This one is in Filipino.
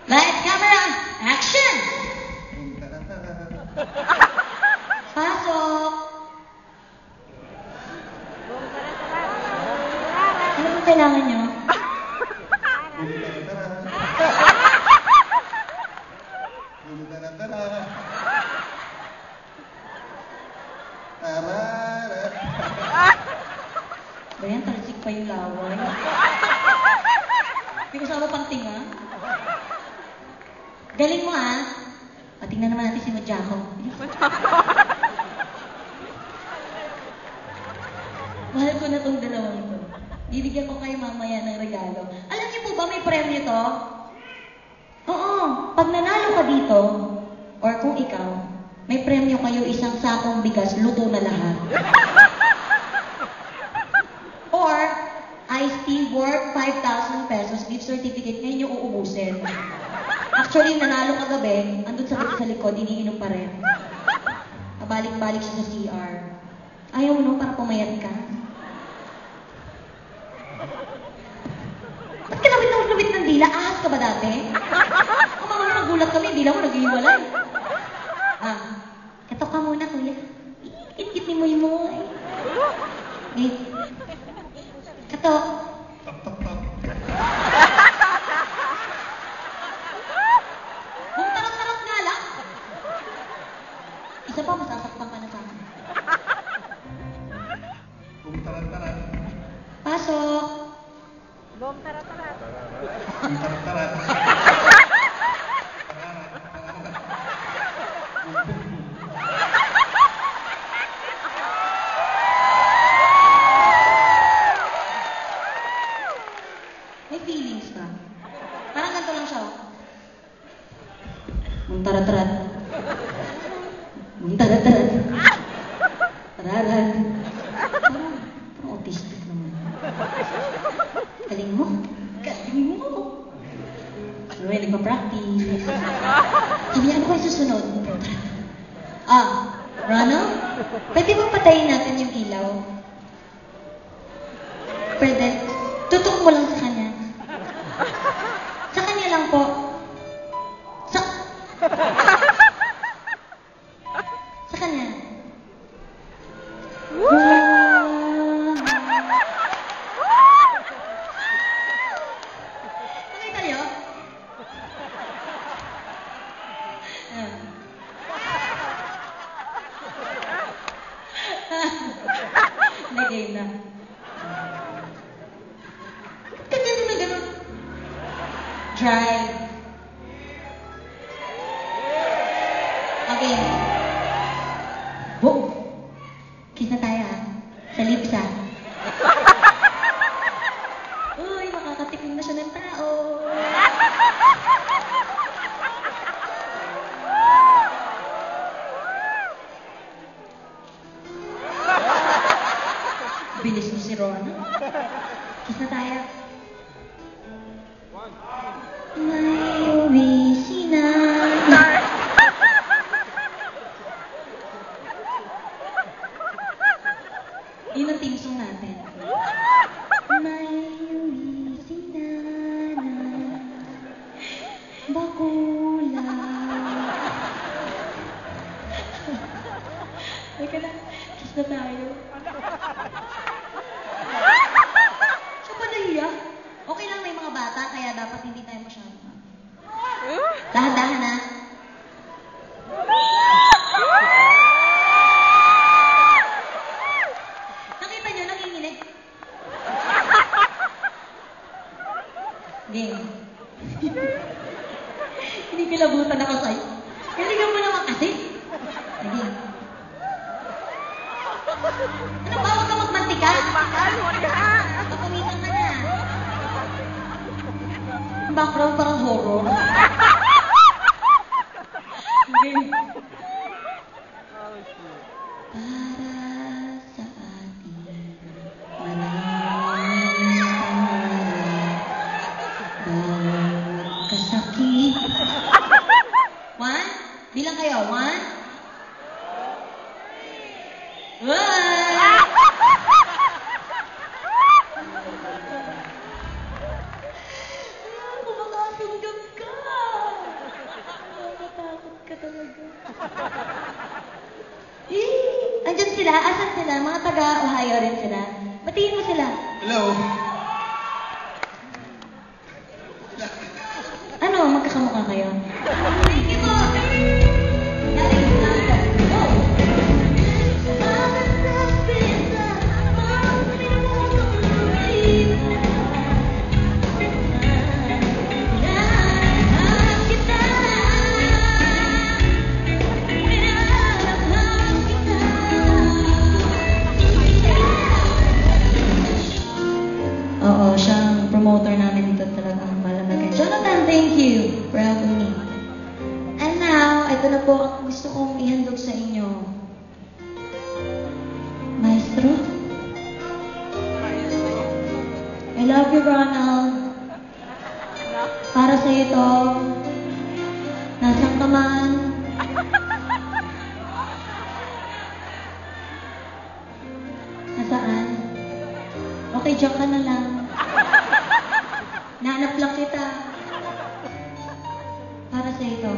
Light, camera, action! Pasok! Ano po kailangan nyo? Ba yan, tarsik pa yung laway. May kasama pang tinga. Galing mo ah. Patingnan naman natin si Madjako. Mahal ko na tong dalawang ito. Bibigyan ko kayo mamaya ng regalo. Alam niyo po ba may premyo to? Oo. Pag nanalo ka dito, or kung ikaw, may premyo kayo isang sakong bigas, luto na lahat. Or, iced tea worth 5,000 pesos, gift certificate, ngayon yung uubusin. Actually, nanalo kagabi, andun sa likod, iniinom pa rin. Pabalik-balik siya sa CR. Ayaw mo no, para pumayat ka. Ba't ka labit ng dila? Ahas ka ba dati? Kung mga nagulat kami, dila mo nag-iwalay. Kato ka muna, kuya. Itkit ni Moy-Moy. Kato. Tarot-tarot nga lang. Isa pa, masasaktan ka na sa akin. Tarot-tarot. Pasok. Tarot-tarot. Tarot-tarot. May feelings ka. Parang ganito lang siya. Muntarat-tarat. Muntarat-tarat. Tararat. Parang autistic naman. Galing mo. Galing mo. Ano yung nagpa-practice. Sabi niya, ano ba yung susunod? Ronald? Pwede ba patayin natin yung ilaw? Pwede. Tutok mo lang sa kanya. Sa kanya lang po. Sa kanya. Nakita niyo? Nag-game na. Ganyan na gano'n. Dry. Okay. Boom. Kiss na tayo ha. Sa lips ha. Uy, makakatikim na siya ng tao. Bilis ni si Rona. Kiss na tayo. May opisina. Yun ang team song natin. May opisina na bakula. Teka na, kiss na tayo. Siya pa nahiya. Okay lang, may mga bata, kaya dapat hindi tayo masyado. Dahan-dahan na. Nakita nyo, nanginginig. Game. Hindi kilabutan ako sa'yo. Galingan mo naman kasi. Game. Ano ba? Huwag ka magmantika. ko. Okay. Oh, shit. Para sa ating maraming bawat kasakit. One? Bilang kayo. One? One! Kumakasunggap ka! Nakakatakot ka talaga. Andyan sila? Asan sila? Mga taga-Ohio rin sila. Batiin mo sila. Hello. Ano? Magkakamukha kayo? Thank you po! Galing sa oh! Oo, siyang promoter namin dito talagang malamagay. Jonathan, thank you for helping me. And now, ito na po ang gusto kong ihandog sa inyo. Maestro? I love you, Ronald. Para sa ito, nasaan ka man? Nasaan? Okay, diyan ka na lang. Nahanap lang kita. Para sa ito.